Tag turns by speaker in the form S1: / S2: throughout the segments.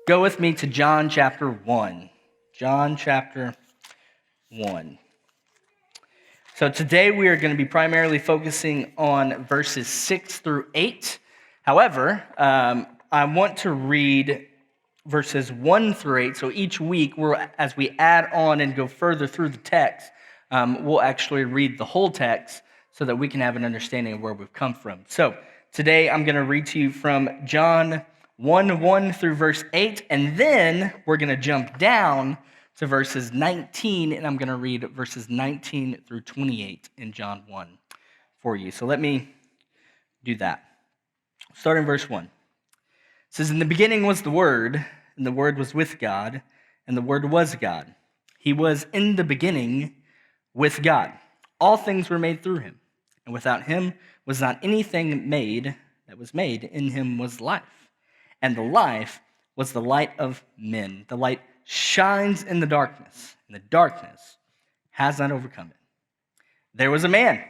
S1: Go with me to John chapter 1. John chapter 1. So today we are going to be primarily focusing on verses 6 through 8. However, I want to read verses 1 through 8. So each week, as we add on and go further through the text, we'll actually read the whole text so that we can have an understanding of where we've come from. So today I'm going to read to you from John 1 through verse 8, and then we're going to jump down to verses 19, and I'm going to read verses 19 through 28 in John 1 for you. So let me do that. Starting in verse 1. It says, "In the beginning was the Word, and the Word was with God, and the Word was God. He was in the beginning with God. All things were made through him, and without him was not anything made that was made. In him was life, and the life was the light of men. The light shines in the darkness, and the darkness has not overcome it. There was a man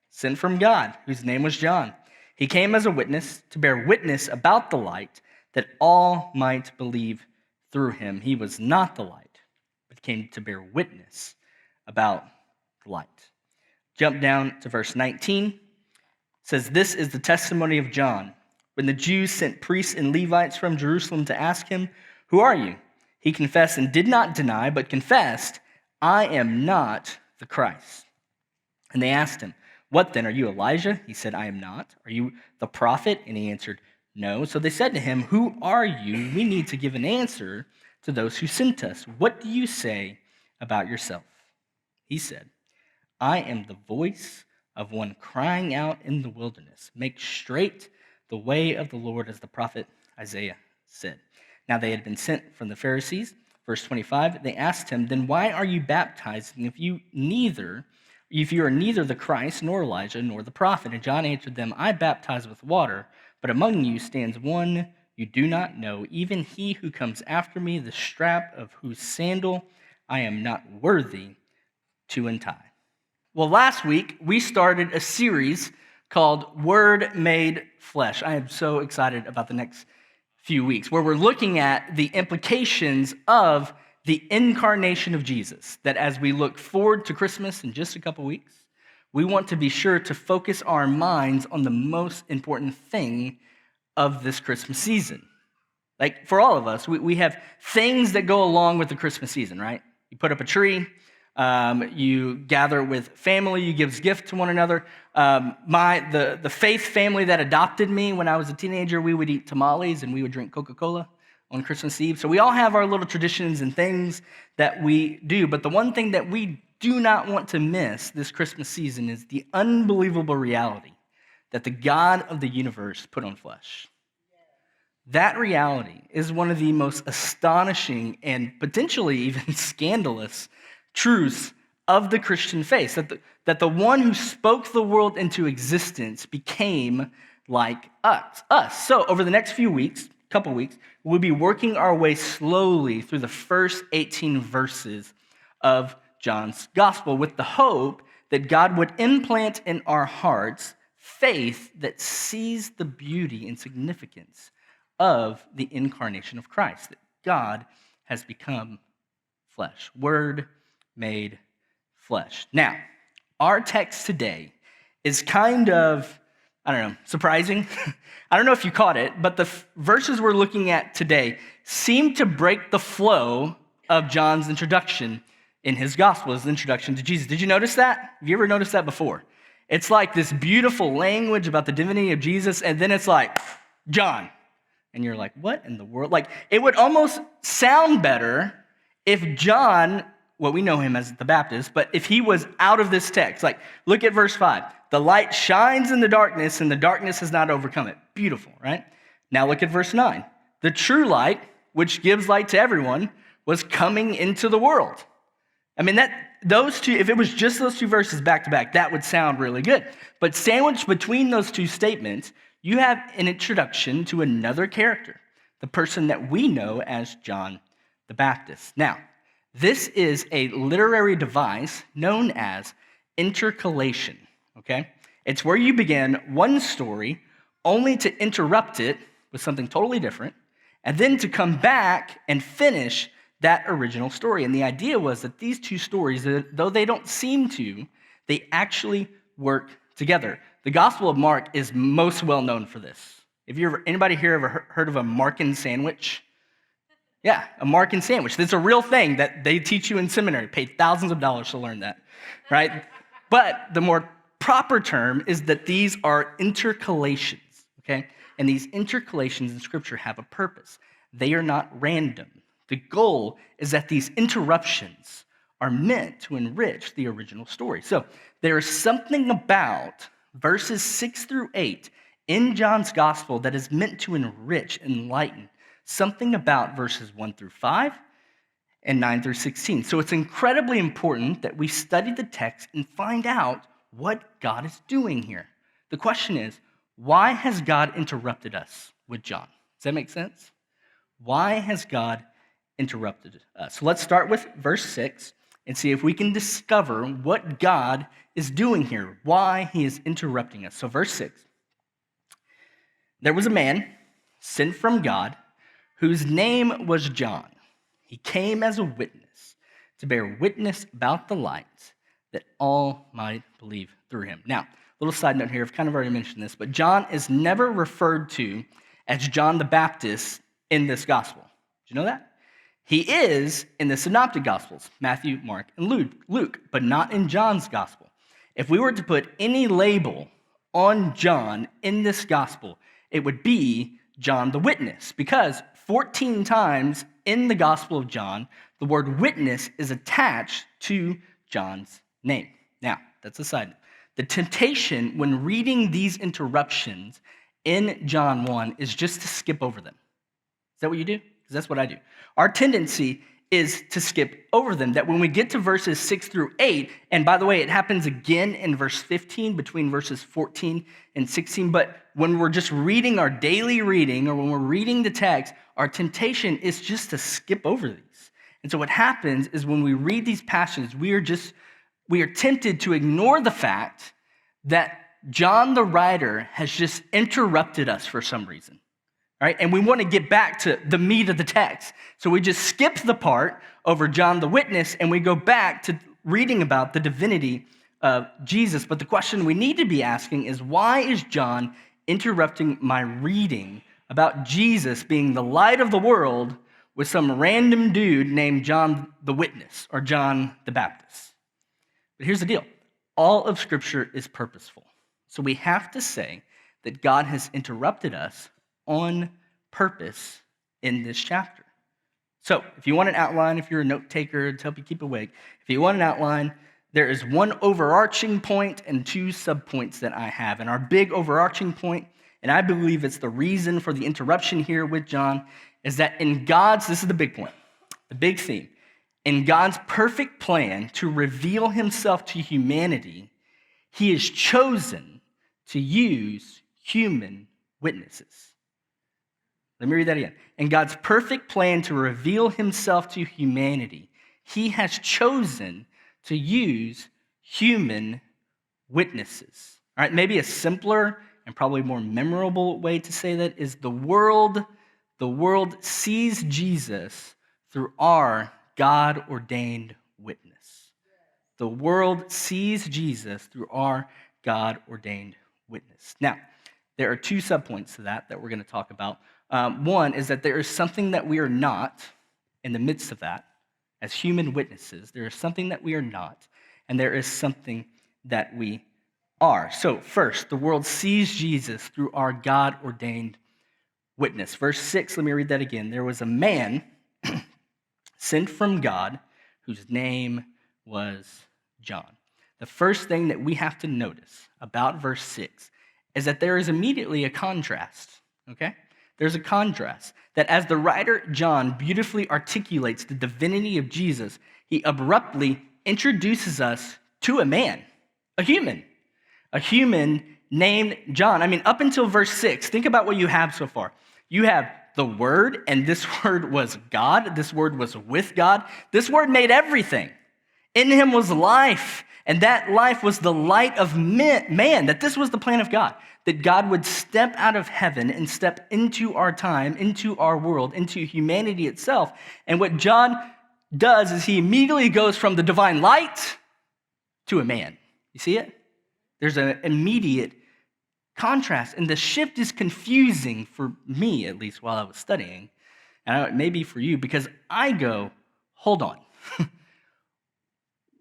S1: sent from God, whose name was John. He came as a witness to bear witness about the light, that all might believe through him. He was not the light, but came to bear witness about the light." Jump down to verse 19. It says, "This is the testimony of John. When the Jews sent priests and Levites from Jerusalem to ask him, 'Who are you?' he confessed and did not deny, but confessed, 'I am not the Christ.' And they asked him, 'What then? Are you Elijah?' He said, 'I am not.' 'Are you the prophet?' And he answered, 'No.' So they said to him, 'Who are you? We need to give an answer to those who sent us. What do you say about yourself?' He said, 'I am the voice of one crying out in the wilderness, 'Make straight the way of the Lord,' as the prophet Isaiah said." Now they had been sent from the Pharisees. Verse 25, they asked him, "Then why are you baptizing if you are neither the Christ, nor Elijah, nor the prophet?" And John answered them, "I baptize with water, but among you stands one you do not know, even he who comes after me, the strap of whose sandal I am not worthy to untie." Well, last week, we started a series called Word Made Flesh. I am so excited about the next few weeks, where we're looking at the implications of the incarnation of Jesus, that as we look forward to Christmas in just a couple weeks, we want to be sure to focus our minds on the most important thing of this Christmas season. Like, for all of us, we have things that go along with the Christmas season, right? You put up a tree, you gather with family, you give gifts to one another. The faith family that adopted me when I was a teenager, we would eat tamales and we would drink Coca-Cola on Christmas Eve. So we all have our little traditions and things that we do. But the one thing that we do not want to miss this Christmas season is the unbelievable reality that the God of the universe put on flesh. That reality is one of the most astonishing and potentially even scandalous truths of the Christian faith, that the one who spoke the world into existence became like us. So over the next couple weeks, we'll be working our way slowly through the first 18 verses of John's gospel with the hope that God would implant in our hearts faith that sees the beauty and significance of the incarnation of Christ, that God has become flesh, Word made flesh. Now, our text today is kind of, surprising. I don't know if you caught it, but the verses we're looking at today seem to break the flow of John's introduction in his gospel, his introduction to Jesus. Did you notice that? Have you ever noticed that before? It's like this beautiful language about the divinity of Jesus, and then it's like, John. And you're like, what in the world? Like, it would almost sound better if John, well, we know him as the Baptist, but if he was out of this text, like, look at verse 5. The light shines in the darkness, and the darkness has not overcome it. Beautiful, right? Now look at verse 9. The true light, which gives light to everyone, was coming into the world. I mean, those two, if it was just those two verses back to back, that would sound really good. But sandwiched between those two statements, you have an introduction to another character, the person that we know as John the Baptist. Now, this is a literary device known as intercalation, okay? It's where you begin one story only to interrupt it with something totally different and then to come back and finish that original story. And the idea was that these two stories, though they don't seem to, they actually work together. The Gospel of Mark is most well known for this. Anybody here ever heard of a Markan sandwich? Yeah, a Markan sandwich. That's a real thing that they teach you in seminary. Paid thousands of dollars to learn that, right? But the more proper term is that these are intercalations, okay? And these intercalations in Scripture have a purpose. They are not random. The goal is that these interruptions are meant to enrich the original story. So there is something about verses 6 through 8 in John's gospel that is meant to enrich, enlighten, something about verses 1 through 5 and 9 through 16. So it's incredibly important that we study the text and find out what God is doing here. The question is, why has God interrupted us with John? Does that make sense? Why has God interrupted us? So let's start with verse 6 and see if we can discover what God is doing here, why he is interrupting us. So verse 6, there was a man sent from God whose name was John. He came as a witness to bear witness about the light that all might believe through him. Now, little side note here, I've kind of already mentioned this, but John is never referred to as John the Baptist in this gospel. Did you know that? He is in the synoptic gospels, Matthew, Mark, and Luke, but not in John's gospel. If we were to put any label on John in this gospel, it would be John the Witness, because 14 times in the Gospel of John, the word witness is attached to John's name. Now, that's a side note. The temptation when reading these interruptions in John 1 is just to skip over them. Is that what you do? Because that's what I do. Our tendency is to skip over them, that when we get to verses 6 through 8, and by the way, it happens again in verse 15, between verses 14 and 16, but when we're just reading our daily reading, or when we're reading the text, our temptation is just to skip over these. And so what happens is when we read these passages, we are tempted to ignore the fact that John the writer has just interrupted us for some reason. Right? And we want to get back to the meat of the text. So we just skip the part over John the Witness and we go back to reading about the divinity of Jesus. But the question we need to be asking is, why is John interrupting my reading about Jesus being the light of the world with some random dude named John the Witness or John the Baptist? But here's the deal. All of Scripture is purposeful. So we have to say that God has interrupted us on purpose in this chapter. So if you want an outline, if you're a note taker to help you keep awake, if you want an outline, there is one overarching point and two subpoints that I have. And our big overarching point, and I believe it's the reason for the interruption here with John, is that in God's, this is the big point, the big theme, in God's perfect plan to reveal himself to humanity, he has chosen to use human witnesses. Let me read that again. In God's perfect plan to reveal himself to humanity, he has chosen to use human witnesses. All right, maybe a simpler and probably more memorable way to say that is the world sees Jesus through our God-ordained witness. The world sees Jesus through our God-ordained witness. Now, there are two subpoints to that we're going to talk about. One is that there is something that we are not in the midst of that as human witnesses. There is something that we are not, and there is something that we are. So first, the world sees Jesus through our God-ordained witness. Verse 6, let me read that again. There was a man sent from God whose name was John. The first thing that we have to notice about verse 6 is that there is immediately a contrast, okay? There's a contrast that as the writer John beautifully articulates the divinity of Jesus, he abruptly introduces us to a man, a human named John. I mean, up until verse 6, think about what you have so far. You have the Word, and this Word was God. This Word was with God. This Word made everything. In him was life, and that life was the light of man, that this was the plan of God, that God would step out of heaven and step into our time, into our world, into humanity itself. And what John does is he immediately goes from the divine light to a man. You see it? There's an immediate contrast. And the shift is confusing for me, at least while I was studying. And maybe for you, because I go, hold on.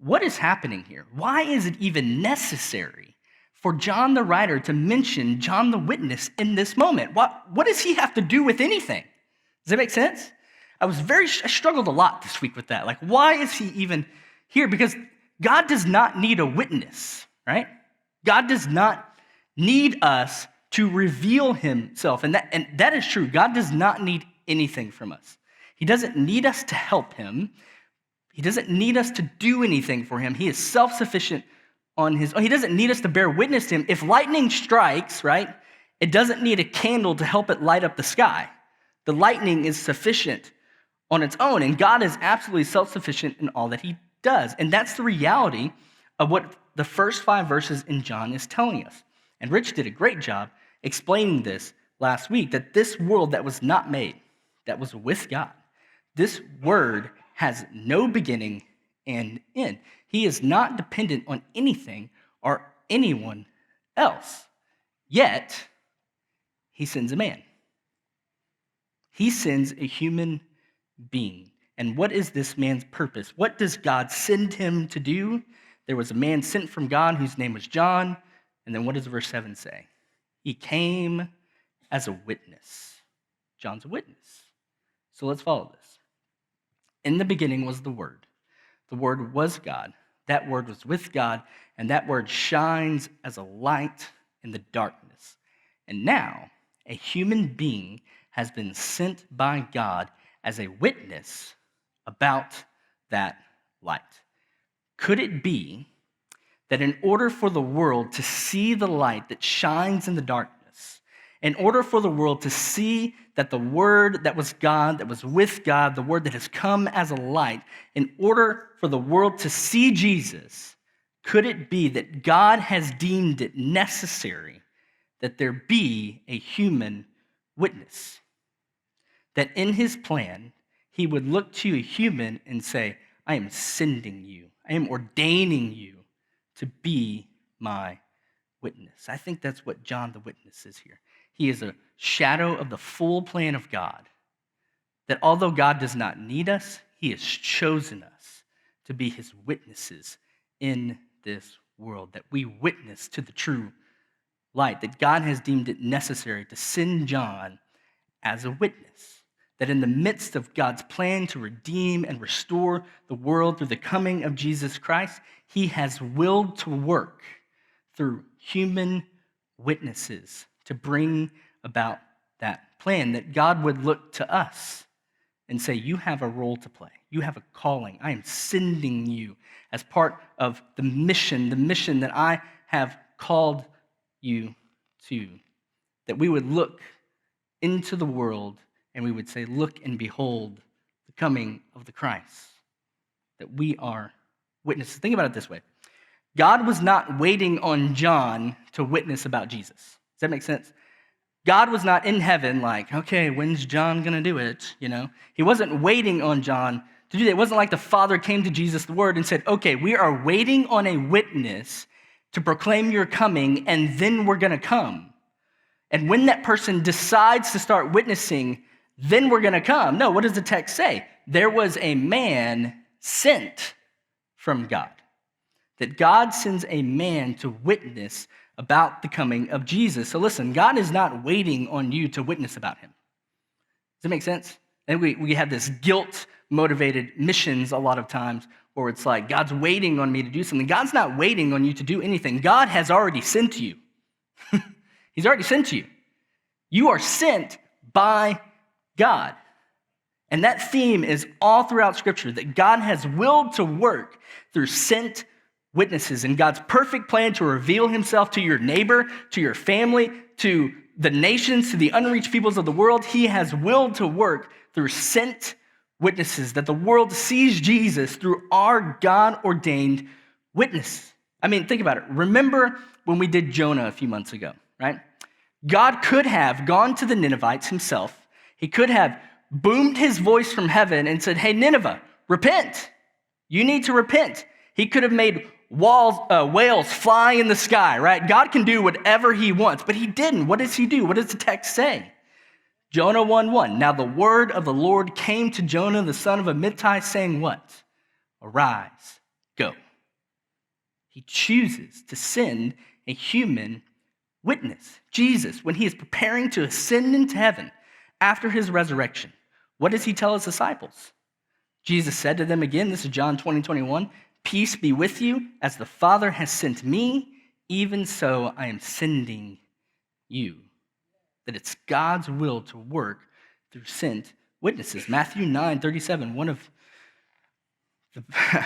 S1: What is happening here? Why is it even necessary for John the writer to mention John the witness in this moment? What does he have to do with anything? Does that make sense? I struggled a lot this week with that. Like, why is he even here? Because God does not need a witness, right? God does not need us to reveal himself. And that is true. God does not need anything from us. He doesn't need us to help him. He doesn't need us to do anything for him. He is self-sufficient on his own. He doesn't need us to bear witness to him. If lightning strikes, right, it doesn't need a candle to help it light up the sky. The lightning is sufficient on its own, and God is absolutely self-sufficient in all that he does. And that's the reality of what the first 5 verses in John is telling us. And Rich did a great job explaining this last week, that this world that was not made, that was with God, this word has no beginning and end. He is not dependent on anything or anyone else. Yet, he sends a man. He sends a human being. And what is this man's purpose? What does God send him to do? There was a man sent from God whose name was John. And then what does verse 7 say? He came as a witness. John's a witness. So let's follow this. In the beginning was the Word. The Word was God. That Word was with God, and that Word shines as a light in the darkness. And now, a human being has been sent by God as a witness about that light. Could it be that in order for the world to see the light that shines in the darkness, in order for the world to see that the Word that was God, that was with God, the Word that has come as a light, in order for the world to see Jesus, could it be that God has deemed it necessary that there be a human witness? That in his plan, he would look to a human and say, I am sending you, I am ordaining you to be my witness. I think that's what John the witness is here. He is a shadow of the full plan of God, that although God does not need us, he has chosen us to be his witnesses in this world, that we witness to the true light, that God has deemed it necessary to send John as a witness, that in the midst of God's plan to redeem and restore the world through the coming of Jesus Christ, he has willed to work through human witnesses to bring about that plan, that God would look to us and say, you have a role to play. You have a calling. I am sending you as part of the mission that I have called you to. That we would look into the world and we would say, look and behold the coming of the Christ. That we are witnesses. Think about it this way. God was not waiting on John to witness about Jesus. Does that make sense? God was not in heaven like, okay, when's John going to do it? You know, he wasn't waiting on John to do that. It wasn't like the Father came to Jesus, the Word, and said, okay, we are waiting on a witness to proclaim your coming, and then we're going to come. And when that person decides to start witnessing, then we're going to come. No, what does the text say? There was a man sent from God. That God sends a man to witness about the coming of Jesus. So listen, God is not waiting on you to witness about him. Does that make sense? And we have this guilt-motivated missions a lot of times where it's like, God's waiting on me to do something. God's not waiting on you to do anything. God has already sent you. He's already sent you. You are sent by God. And that theme is all throughout Scripture, that God has willed to work through sent witnesses in God's perfect plan to reveal himself to your neighbor, to your family, to the nations, to the unreached peoples of the world. He has willed to work through sent witnesses, that the world sees Jesus through our God-ordained witness. I mean, think about it. Remember when we did Jonah a few months ago, right? God could have gone to the Ninevites himself. He could have boomed his voice from heaven and said, hey, Nineveh, repent. You need to repent. He could have made whales fly in the sky, right? God can do whatever he wants, but he didn't. What does he do? What does the text say? Jonah 1:1. Now the word of the Lord came to Jonah, the son of Amittai, saying what? Arise, go. He chooses to send a human witness, Jesus, when he is preparing to ascend into heaven after his resurrection. What does he tell his disciples? Jesus said to them again, this is John 20:21, peace be with you, as the Father has sent me, even so I am sending you. That it's God's will to work through sent witnesses. Matthew 9:37, one of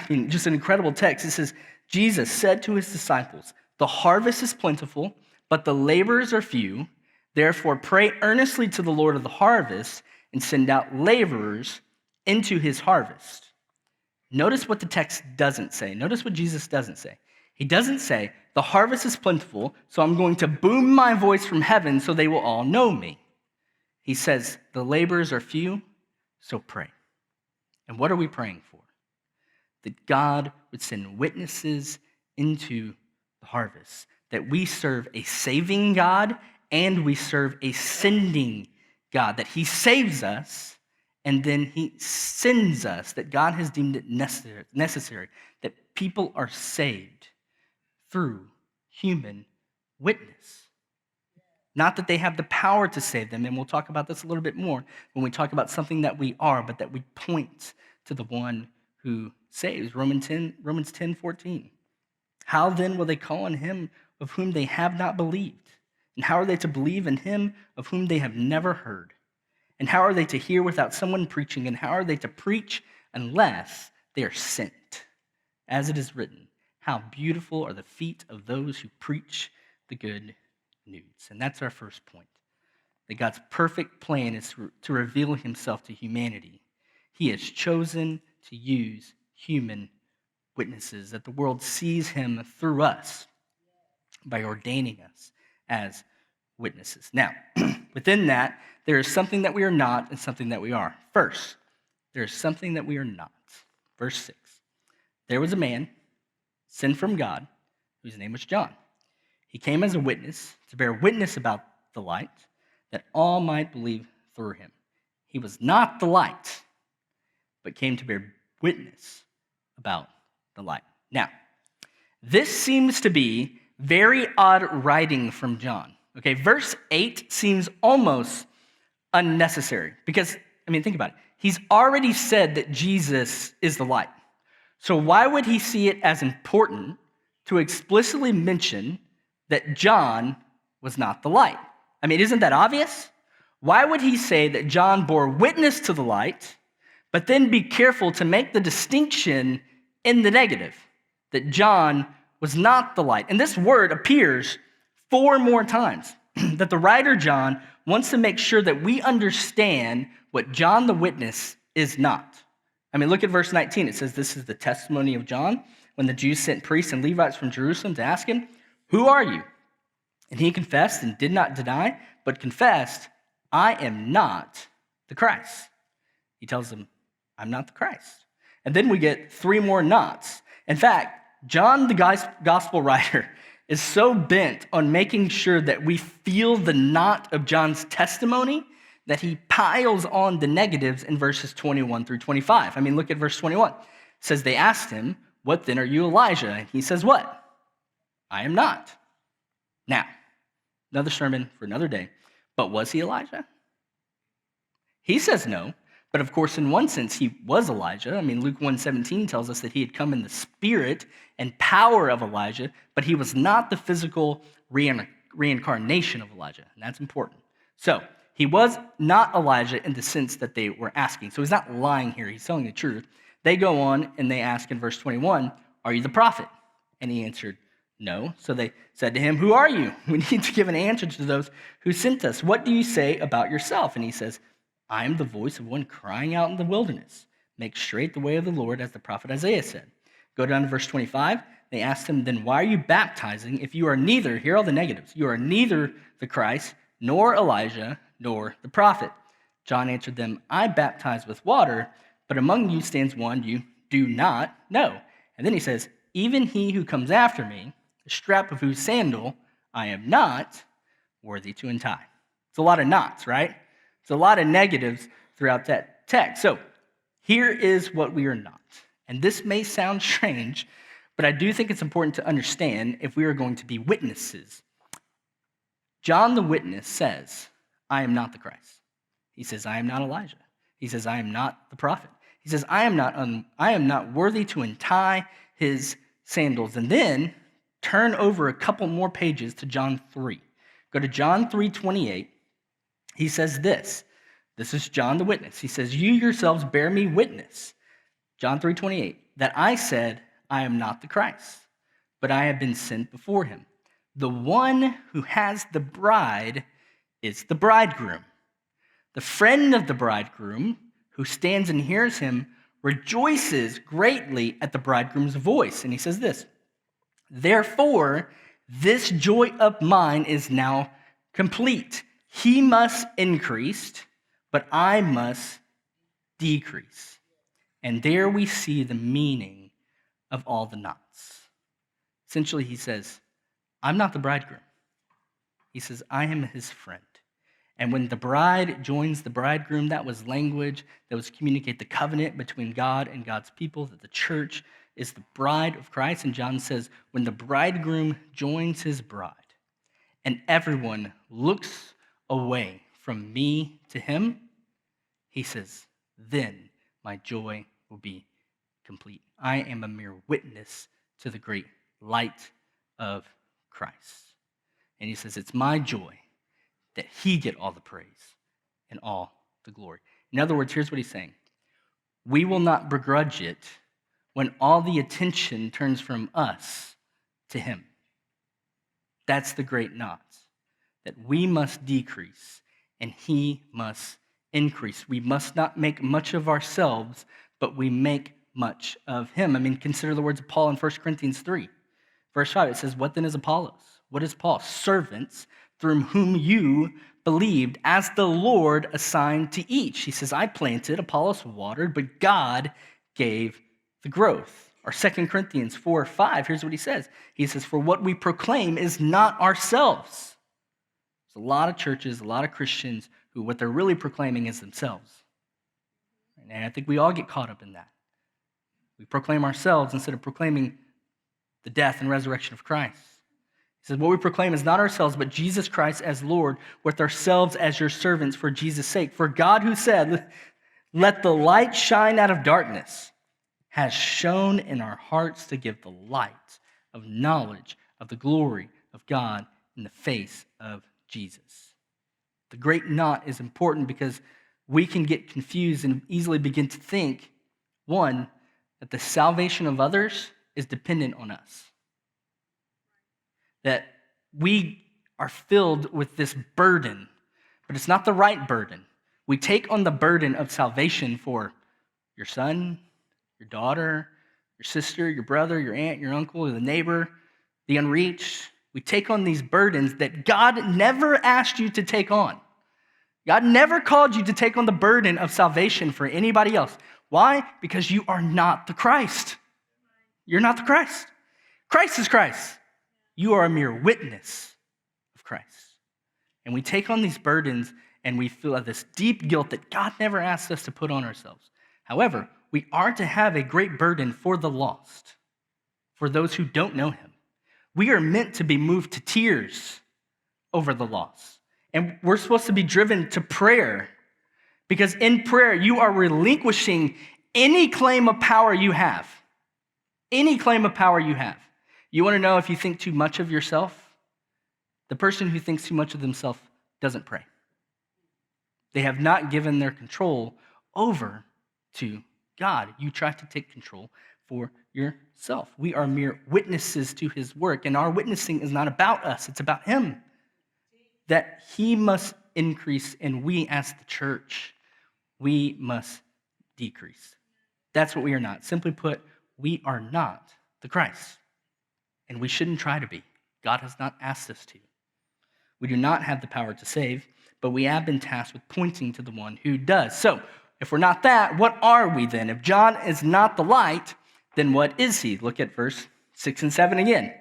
S1: just an incredible text. It says, Jesus said to his disciples, the harvest is plentiful, but the laborers are few. Therefore, pray earnestly to the Lord of the harvest and send out laborers into his harvest. Notice what the text doesn't say. Notice what Jesus doesn't say. He doesn't say, the harvest is plentiful, so I'm going to boom my voice from heaven so they will all know me. He says, the laborers are few, so pray. And what are we praying for? That God would send witnesses into the harvest, that we serve a saving God and we serve a sending God, that he saves us and then he sends us, that God has deemed it necessary, that people are saved through human witness. Not that they have the power to save them, and we'll talk about this a little bit more when we talk about something that we are, but that we point to the one who saves. Romans 10:14. How then will they call on him of whom they have not believed? And how are they to believe in him of whom they have never heard? And how are they to hear without someone preaching? And how are they to preach unless they are sent? As it is written, how beautiful are the feet of those who preach the good news. And that's our first point, that God's perfect plan is to reveal himself to humanity. He has chosen to use human witnesses, that the world sees him through us by ordaining us as witnesses. Now, within that, there is something that we are not and something that we are. First, there is something that we are not. Verse 6. There was a man sent from God whose name was John. He came as a witness to bear witness about the light, that all might believe through him. He was not the light, but came to bear witness about the light. Now, this seems to be very odd writing from John. Okay, verse 8 seems almost unnecessary because, think about it. He's already said that Jesus is the light. So why would he see it as important to explicitly mention that John was not the light? Isn't that obvious? Why would he say that John bore witness to the light, but then be careful to make the distinction in the negative, that John was not the light? And this word appears 4 more times, that the writer John wants to make sure that we understand what John the witness is not. Look at verse 19. It says, this is the testimony of John when the Jews sent priests and Levites from Jerusalem to ask him, who are you? And he confessed and did not deny, but confessed, I am not the Christ. He tells them, I'm not the Christ. And then we get 3 more nots. In fact, John, the gospel writer, is so bent on making sure that we feel the knot of John's testimony that he piles on the negatives in verses 21 through 25. Look at verse 21. It says, they asked him, what then, are you Elijah? And he says, what? I am not. Now, another sermon for another day. But was he Elijah? He says no. But of course, in one sense, he was Elijah. Luke 1:17 tells us that he had come in the spirit and power of Elijah, but he was not the physical reincarnation of Elijah. And that's important. So, he was not Elijah in the sense that they were asking. So he's not lying here. He's telling the truth. They go on and they ask in verse 21, are you the prophet? And he answered, no. So they said to him, who are you? We need to give an answer to those who sent us. What do you say about yourself? And he says, I am the voice of one crying out in the wilderness. Make straight the way of the Lord, as the prophet Isaiah said. Go down to verse 25. They asked him, then why are you baptizing if you are neither, here are all the negatives, you are neither the Christ, nor Elijah, nor the prophet. John answered them, I baptize with water, but among you stands one you do not know. And then he says, even he who comes after me, the strap of whose sandal I am not worthy to untie. It's a lot of nots, right? It's a lot of negatives throughout that text. So here is what we are not. And this may sound strange, but I do think it's important to understand if we are going to be witnesses. John the witness says, I am not the Christ. He says, I am not Elijah. He says, I am not the prophet. He says, I am not worthy to untie his sandals. And then turn over a couple more pages to John 3. Go to John 3:28. He says this. This is John the witness. He says, you yourselves bear me witness, John 3:28, that I said, I am not the Christ, but I have been sent before him. The one who has the bride is the bridegroom. The friend of the bridegroom who stands and hears him rejoices greatly at the bridegroom's voice. And he says this, therefore, this joy of mine is now complete. He must increase, but I must decrease. And there we see the meaning of all the knots. Essentially, he says, I'm not the bridegroom. He says, I am his friend. And when the bride joins the bridegroom, that was language that was communicate the covenant between God and God's people, that the church is the bride of Christ. And John says, when the bridegroom joins his bride and everyone looks away from me to him, he says, then my joy will be complete. I am a mere witness to the great light of Christ. And he says, it's my joy that he get all the praise and all the glory. In other words, here's what he's saying. We will not begrudge it when all the attention turns from us to him. That's the great knot, that we must decrease and he must increase. We must not make much of ourselves, but we make much of him. I mean, consider the words of Paul in 1 Corinthians 3. Verse 5, it says, what then is Apollos? What is Paul? Servants through whom you believed, as the Lord assigned to each. He says, I planted, Apollos watered, but God gave the growth. Or 2 Corinthians 4:5, here's what he says. He says, for what we proclaim is not ourselves. There's a lot of churches, a lot of Christians who what they're really proclaiming is themselves. And I think we all get caught up in that. We proclaim ourselves instead of proclaiming the death and resurrection of Christ. He says, what we proclaim is not ourselves, but Jesus Christ as Lord, with ourselves as your servants for Jesus' sake. For God who said, let the light shine out of darkness, has shone in our hearts to give the light of knowledge of the glory of God in the face of Jesus. The great knot is important because we can get confused and easily begin to think, one, that the salvation of others is dependent on us. That we are filled with this burden, but it's not the right burden. We take on the burden of salvation for your son, your daughter, your sister, your brother, your aunt, your uncle, the neighbor, the unreached. We take on these burdens that God never asked you to take on. God never called you to take on the burden of salvation for anybody else. Why? Because you are not the Christ. You're not the Christ. Christ is Christ. You are a mere witness of Christ. And we take on these burdens and we feel this deep guilt that God never asked us to put on ourselves. However, we are to have a great burden for the lost, for those who don't know him. We are meant to be moved to tears over the lost. And we're supposed to be driven to prayer, because in prayer, you are relinquishing any claim of power you have. Any claim of power you have. You want to know if you think too much of yourself? The person who thinks too much of themselves doesn't pray. They have not given their control over to God. You try to take control for yourself. We are mere witnesses to his work, and our witnessing is not about us, it's about him. That he must increase, and we as the church, we must decrease. That's what we are not. Simply put, we are not the Christ, and we shouldn't try to be. God has not asked us to. We do not have the power to save, but we have been tasked with pointing to the one who does. So, if we're not that, what are we then? If John is not the light, then what is he? Look at verse 6 and 7 again.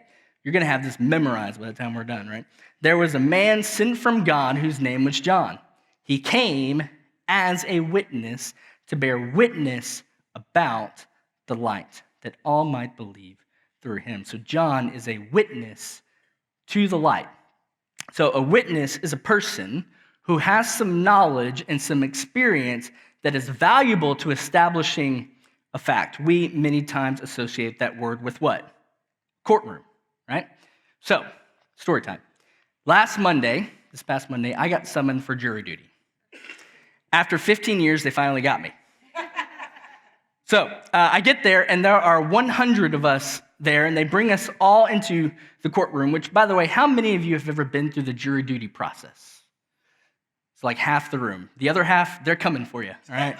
S1: You're going to have this memorized by the time we're done, right? There was a man sent from God whose name was John. He came as a witness to bear witness about the light, that all might believe through him. So John is a witness to the light. So a witness is a person who has some knowledge and some experience that is valuable to establishing a fact. We many times associate that word with what? Courtroom, right? So, story time. This past Monday, I got summoned for jury duty. After 15 years, they finally got me. So I get there, and there are 100 of us there, and they bring us all into the courtroom, which, by the way, how many of you have ever been through the jury duty process? It's like half the room. The other half, they're coming for you, all right?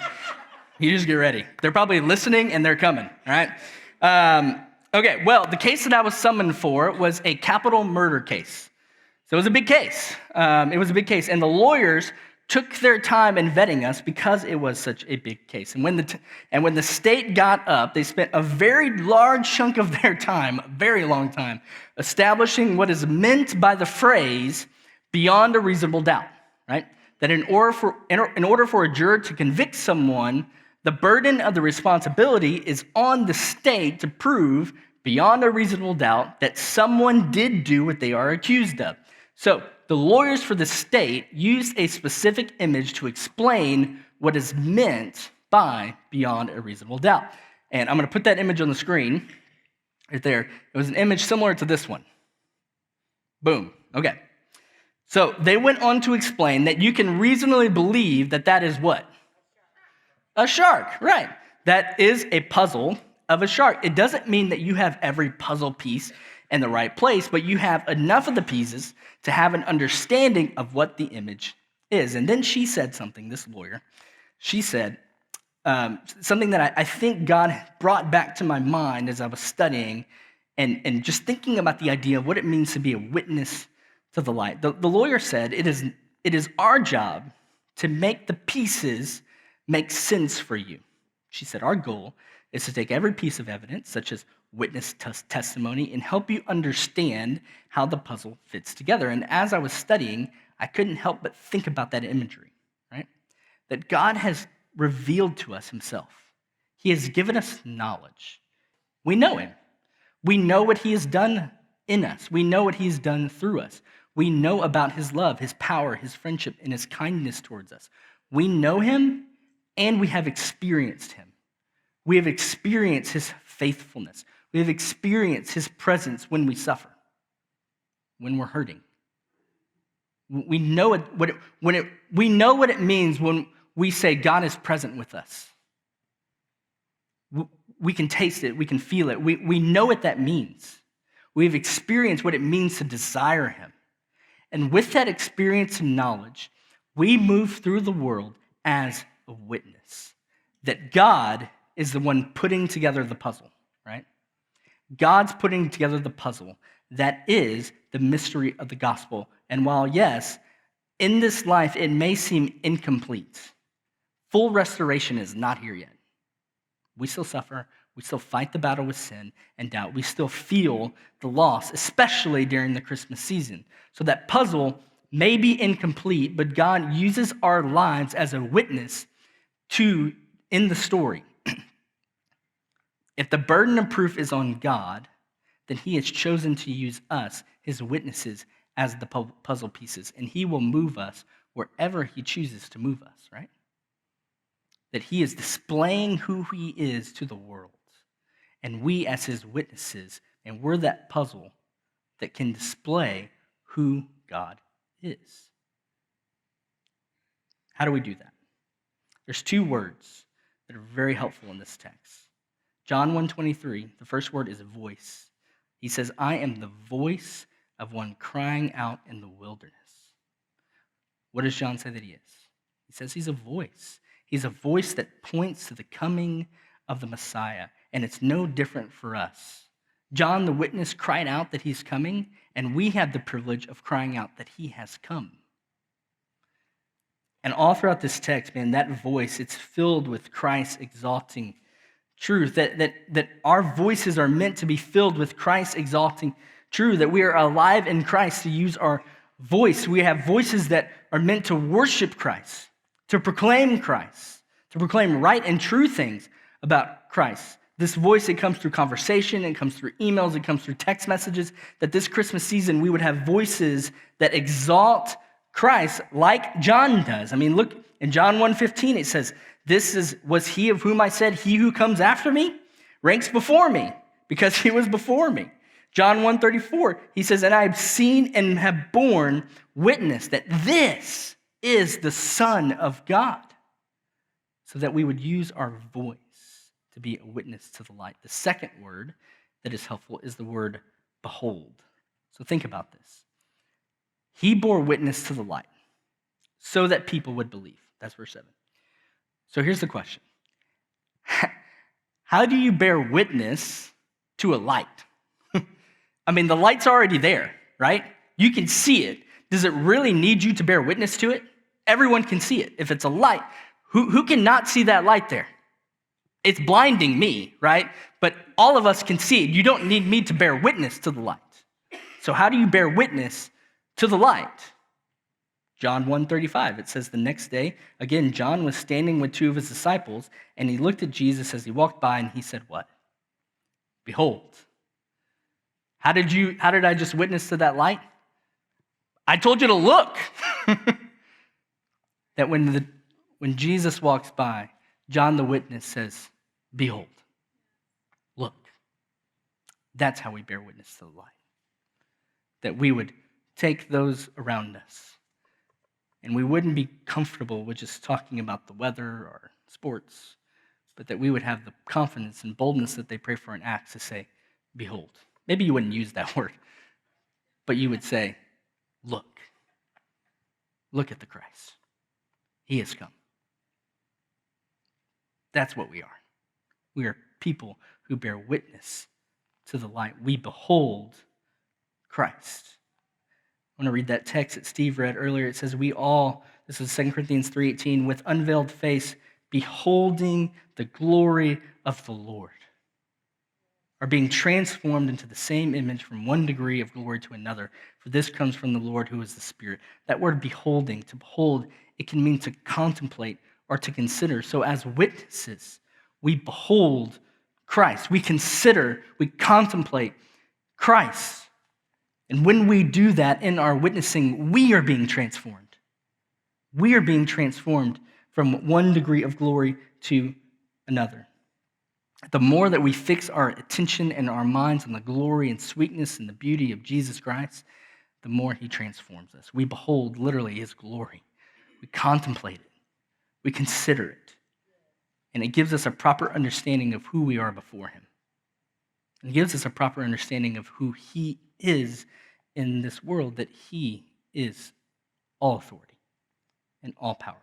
S1: You just get ready. They're probably listening, and they're coming, all right? Okay, well, the case that I was summoned for was a capital murder case. So it was a big case. And the lawyers took their time in vetting us because it was such a big case. And when the state got up, they spent a very large chunk of their time, a very long time, establishing what is meant by the phrase "beyond a reasonable doubt." Right? That in order for a juror to convict someone, the burden of the responsibility is on the state to prove beyond a reasonable doubt that someone did do what they are accused of. So the lawyers for the state used a specific image to explain what is meant by beyond a reasonable doubt. And I'm going to put that image on the screen right there. It was an image similar to this one. Boom. Okay. So they went on to explain that you can reasonably believe that that is what? A shark, right. That is a puzzle of a shark. It doesn't mean that you have every puzzle piece in the right place, but you have enough of the pieces to have an understanding of what the image is. And then she said something, this lawyer, she said something that I think God brought back to my mind as I was studying and just thinking about the idea of what it means to be a witness to the light. The lawyer said, it is our job to make the pieces make sense for you. She said, our goal is to take every piece of evidence, such as witness testimony, and help you understand how the puzzle fits together. And as I was studying, I couldn't help but think about that imagery, right? That God has revealed to us himself. He has given us knowledge. We know him. We know what he has done in us. We know what he's done through us. We know about his love, his power, his friendship, and his kindness towards us. We know him, and we have experienced him. We have experienced his faithfulness. We have experienced his presence when we suffer, when we're hurting. We know we know what it means when we say God is present with us. We can taste it. We can feel it. We know what that means. We've experienced what it means to desire him. And with that experience and knowledge, we move through the world as a witness that God is the one putting together the puzzle, right? God's putting together the puzzle that is the mystery of the gospel. And while, yes, in this life it may seem incomplete, full restoration is not here yet. We still suffer. We still fight the battle with sin and doubt. We still feel the loss, especially during the Christmas season. So that puzzle may be incomplete, but God uses our lives as a witness in the story. If the burden of proof is on God, then he has chosen to use us, his witnesses, as the puzzle pieces, and he will move us wherever he chooses to move us, right? That he is displaying who he is to the world, and we as his witnesses, and we're that puzzle that can display who God is. How do we do that? There's two words that are very helpful in this text. John 1:23, the first word is voice. He says, I am the voice of one crying out in the wilderness. What does John say that he is? He says he's a voice. He's a voice that points to the coming of the Messiah, and it's no different for us. John the witness cried out that he's coming, and we have the privilege of crying out that he has come. And all throughout this text, man, that voice, it's filled with Christ exalting truth, that our voices are meant to be filled with Christ exalting truth, that we are alive in Christ to use our voice. We have voices that are meant to worship Christ, to proclaim Christ, to proclaim right and true things about Christ. This voice, it comes through conversation, it comes through emails, it comes through text messages, that this Christmas season we would have voices that exalt Christ like John does. I mean, look, in John 1:15, it says, was he of whom I said, he who comes after me ranks before me, because he was before me. John 1:34, he says, and I have seen and have borne witness that this is the Son of God, so that we would use our voice to be a witness to the light. The second word that is helpful is the word behold. So think about this. He bore witness to the light so that people would believe. That's verse 7. So here's the question. How do you bear witness to a light? I mean, the light's already there, right? You can see it. Does it really need you to bear witness to it? Everyone can see it. If it's a light, who cannot see that light there? It's blinding me, right? But all of us can see it. You don't need me to bear witness to the light. So how do you bear witness to the light? John 1:35, it says, the next day, again, John was standing with two of his disciples, and he looked at Jesus as he walked by, and he said, what? Behold. How did I just witness to that light? I told you to look. That when Jesus walks by, John the witness says, behold, look. That's how we bear witness to the light. That we would take those around us, and we wouldn't be comfortable with just talking about the weather or sports, but that we would have the confidence and boldness that they pray for in Acts to say, behold. Maybe you wouldn't use that word, but you would say, look. Look at the Christ. He has come. That's what we are. We are people who bear witness to the light. We behold Christ. I want to read that text that Steve read earlier. It says, we all, this is 2 Corinthians 3:18, with unveiled face, beholding the glory of the Lord, are being transformed into the same image from one degree of glory to another. For this comes from the Lord who is the Spirit. That word beholding, to behold, it can mean to contemplate or to consider. So as witnesses, we behold Christ. We consider, we contemplate Christ. And when we do that in our witnessing, we are being transformed. We are being transformed from one degree of glory to another. The more that we fix our attention and our minds on the glory and sweetness and the beauty of Jesus Christ, the more he transforms us. We behold literally his glory. We contemplate it. We consider it. And it gives us a proper understanding of who we are before him. It gives us a proper understanding of who he is in this world, that he is all authority and all powerful.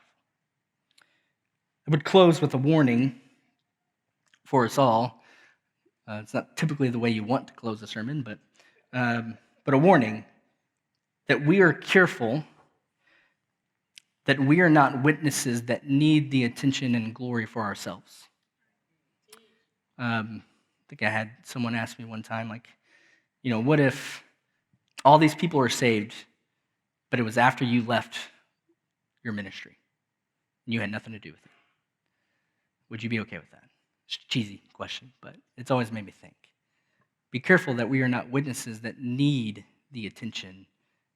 S1: I would close with a warning for us all. It's not typically the way you want to close a sermon, but a warning that we are careful that we are not witnesses that need the attention and glory for ourselves. I think I had someone ask me one time, like, what if all these people are saved, but it was after you left your ministry and you had nothing to do with it? Would you be okay with that? It's a cheesy question, but it's always made me think. Be careful that we are not witnesses that need the attention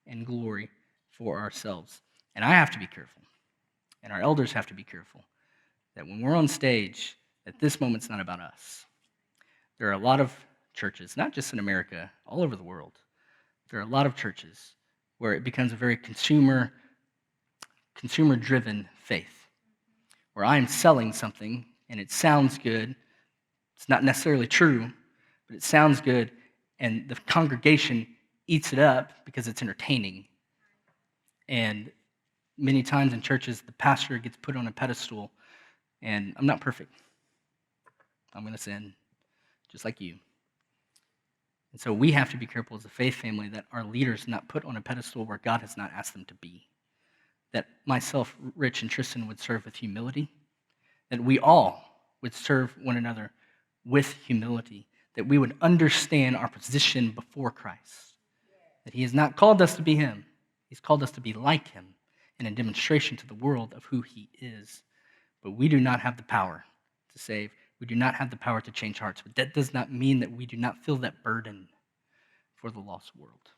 S1: and glory for ourselves. And I have to be careful, and our elders have to be careful, that when we're on stage, that this moment's not about us. There are a lot of churches, not just in America, all over the world. There are a lot of churches where it becomes a very consumer-driven faith, where I'm selling something, and it sounds good. It's not necessarily true, but it sounds good, and the congregation eats it up because it's entertaining. And many times in churches, the pastor gets put on a pedestal, and I'm not perfect. I'm going to sin, just like you. And so we have to be careful as a faith family that our leaders not put on a pedestal where God has not asked them to be. That myself, Rich, and Tristan would serve with humility. That we all would serve one another with humility. That we would understand our position before Christ. That he has not called us to be him. He's called us to be like him in a demonstration to the world of who he is. But we do not have the power to save. We do not have the power to change hearts. But that does not mean that we do not feel that burden for the lost world.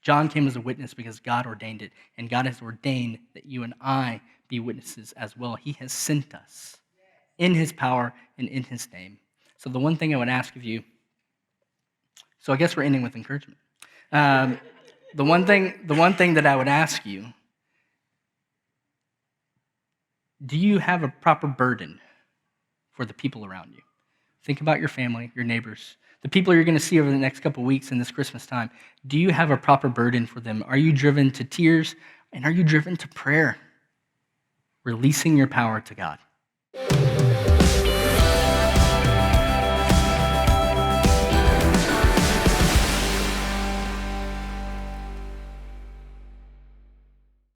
S1: John came as a witness because God ordained it, and God has ordained that you and I be witnesses as well. He has sent us in his power and in his name. So the one thing I would ask of you, so I guess we're ending with encouragement. The one thing that I would ask you, do you have a proper burden for the people around you? Think about your family, your neighbors, the people you're going to see over the next couple of weeks in this Christmas time. Do you have a proper burden for them? Are you driven to tears, and are you driven to prayer? Releasing your power to God.